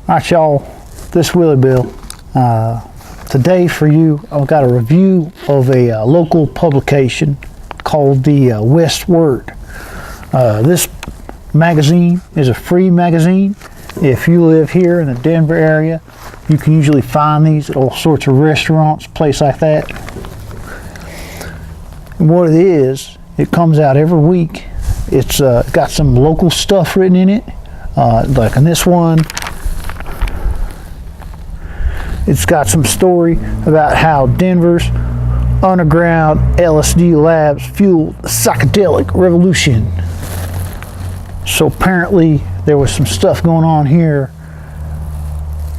Alright y'all, this Willie Bill. Today for you, I've got a review of a local publication called the Westword. This magazine is a free magazine. If you live here in the Denver area, you can usually find these at all sorts of restaurants, places like that. And what it is, it comes out every week. It's got some local stuff written in it. Like in this one, it's got some story about how Denver's underground LSD labs fueled the psychedelic revolution. So apparently there was some stuff going on here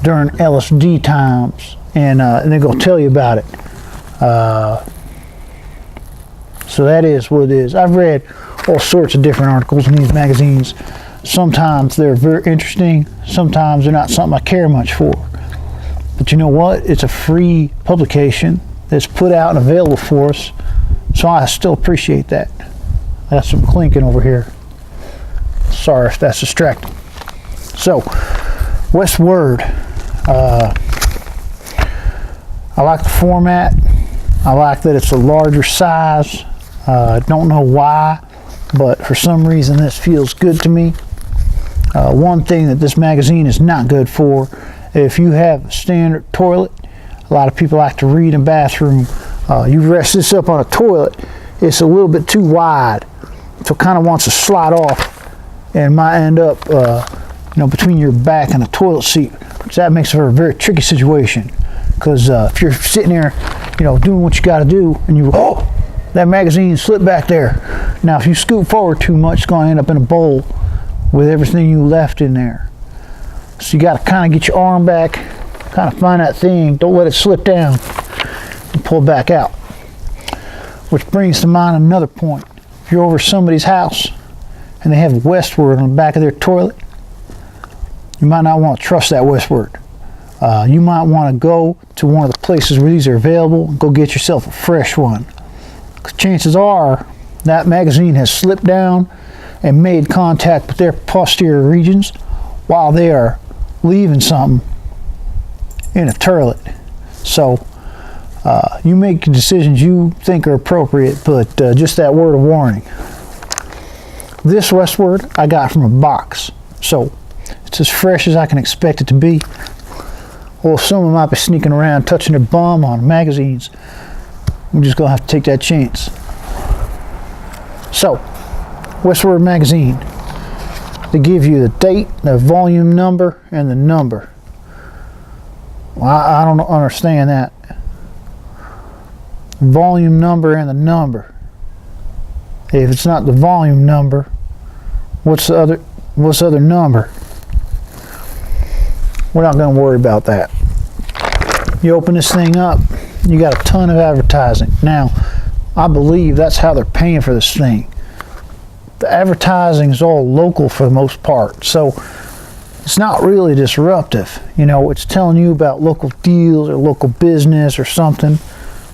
during LSD times, and they're going to tell you about it. So that is what it is. I've read all sorts of different articles in these magazines. Sometimes they're very interesting, sometimes they're not something I care much for. But you know what? It's a free publication that's put out and available for us, so I still appreciate that. That's some clinking over here. Sorry if that's distracting. So, Westword. I like the format. I like that it's a larger size. I don't know why, but for some reason this feels good to me. One thing that this magazine is not good for, if you have a standard toilet, a lot of people like to read in a bathroom. You rest this up on a toilet, it's a little bit too wide, so it kind of wants to slide off and might end up between your back and the toilet seat, which that makes it a very tricky situation. Because if you're sitting there, doing what you got to do, and that magazine slipped back there. Now, if you scoot forward too much, it's going to end up in a bowl with everything you left in there. So you got to kind of get your arm back, kind of find that thing, don't let it slip down, and pull it back out. Which brings to mind another point. If you're over somebody's house and they have Westword on the back of their toilet, you might not want to trust that Westword. You might want to go to one of the places where these are available and go get yourself a fresh one. Because chances are that magazine has slipped down and made contact with their posterior regions while they are leaving something in a toilet. So you make decisions you think are appropriate, but just that word of warning. This Westword I got from a box, so it's as fresh as I can expect it to be. Or someone might be sneaking around touching their bum on magazines. I'm just gonna have to take that chance. So, Westword magazine. They give you the date, the volume number, and the number. Well, I don't understand that. Volume number and the number. If it's not the volume number, what's the other number? We're not going to worry about that. You open this thing up, you got a ton of advertising. Now, I believe that's how they're paying for this thing. The advertising is all local for the most part, so it's not really disruptive. It's telling you about local deals or local business or something.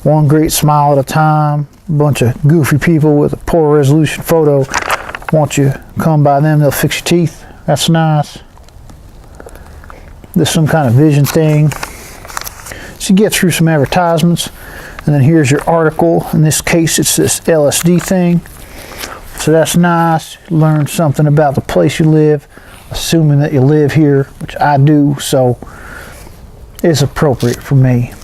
One great smile at a time. A bunch of goofy people with a poor resolution photo. Want you to come by them, they'll fix your teeth. That's nice. There's some kind of vision thing. So you get through some advertisements, and then here's your article. In this case, it's this LSD thing. So that's nice. Learn something about the place you live, assuming that you live here, which I do, so it's appropriate for me.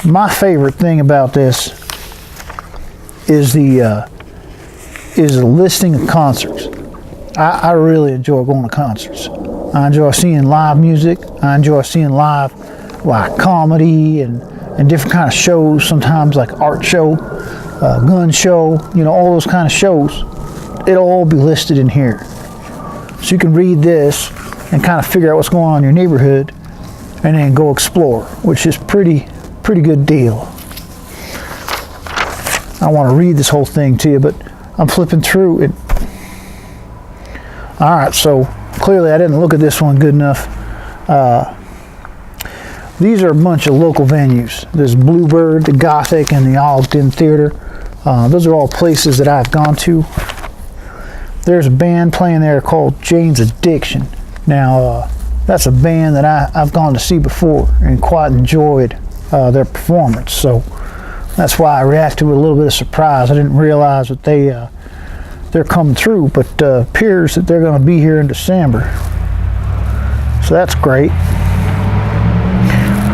My favorite thing about this is the listing of concerts. I really enjoy going to concerts. I enjoy seeing live music. I enjoy seeing live comedy and different kind of shows, sometimes like art show, gun show, all those kind of shows. It'll all be listed in here. So you can read this and kind of figure out what's going on in your neighborhood and then go explore, which is pretty good deal. I want to read this whole thing to you, but I'm flipping through it. Alright, so clearly I didn't look at this one good enough. These are a bunch of local venues. There's Bluebird, the Gothic, and the Ogden Theater. Those are all places that I've gone to. There's a band playing there called Jane's Addiction. Now, that's a band that I've gone to see before and quite enjoyed their performance. So that's why I reacted with a little bit of surprise. I didn't realize that they're coming through, but appears that they're going to be here in December. So that's great.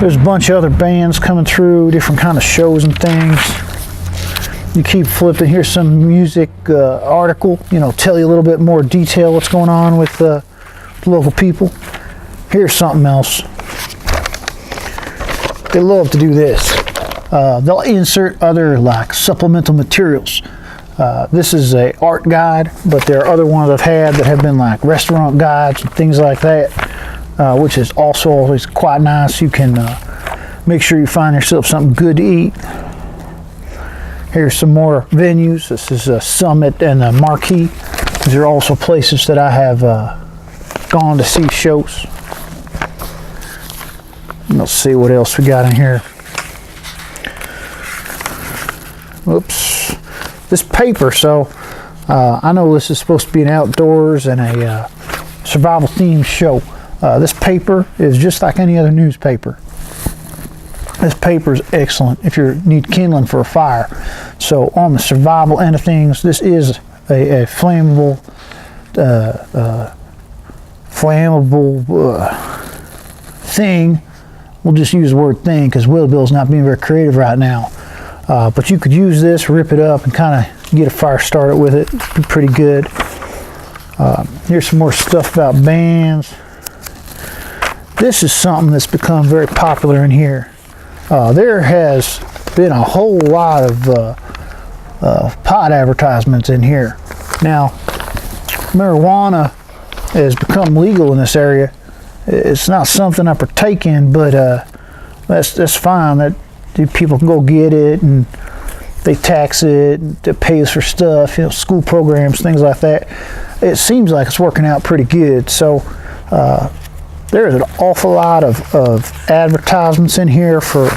There's a bunch of other bands coming through, different kind of shows and things. You keep flipping. Here's some music article, tell you a little bit more detail what's going on with local people. Here's something else. They love to do this. They'll insert other like supplemental materials. This is a art guide, but there are other ones I've had that have been like restaurant guides and things like that, which is also always quite nice. You can make sure you find yourself something good to eat. Here's some more venues. This is a Summit and a Marquee. These are also places that I have gone to see shows. Let's see what else we got in here. Oops. This paper, so I know this is supposed to be an outdoors and a survival themed show. This paper is just like any other newspaper. This paper is excellent if you need kindling for a fire. So on the survival end of things, this is a flammable thing. We'll just use the word thing because Willie Bill's not being very creative right now. But you could use this, rip it up, and kind of get a fire started with it. It'd be pretty good. Here's some more stuff about bands. This is something that's become very popular in here. There has been a whole lot of pot advertisements in here. Now, marijuana has become legal in this area. It's not something I partake in, but that's fine. That people can go get it, and they tax it, and it pays for stuff, school programs, things like that. It seems like it's working out pretty good. So there's an awful lot of advertisements in here for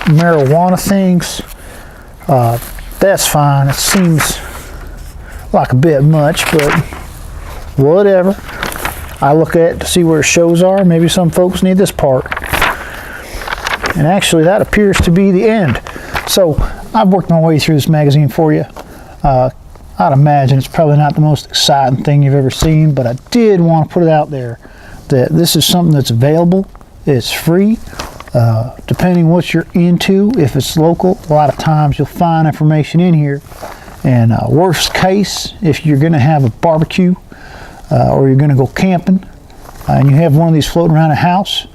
marijuana things. That's fine. It seems like a bit much, but whatever. I look at it to see where shows are. Maybe some folks need this part. And actually, that appears to be the end. So I've worked my way through this magazine for you. I'd imagine it's probably not the most exciting thing you've ever seen, but I did want to put it out there that this is something that's available. It's free. Depending what you're into, if it's local, a lot of times you'll find information in here. And worst case, if you're going to have a barbecue or you're going to go camping and you have one of these floating around a house,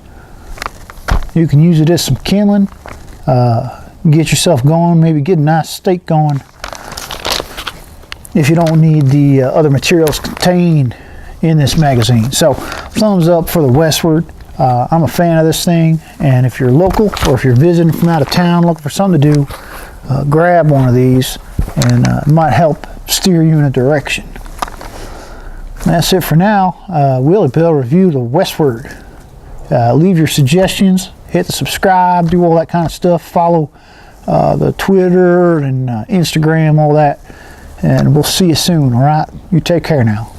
you can use it as some kindling, get yourself going, maybe get a nice steak going if you don't need the other materials contained in this magazine. So thumbs up for the Westword. I'm a fan of this thing, and if you're local or if you're visiting from out of town looking for something to do, grab one of these, and it might help steer you in a direction. That's it for now. Willie Bill review the Westword. Leave your suggestions, hit the subscribe, do all that kind of stuff. Follow the Twitter and Instagram, all that. And we'll see you soon, all right? You take care now.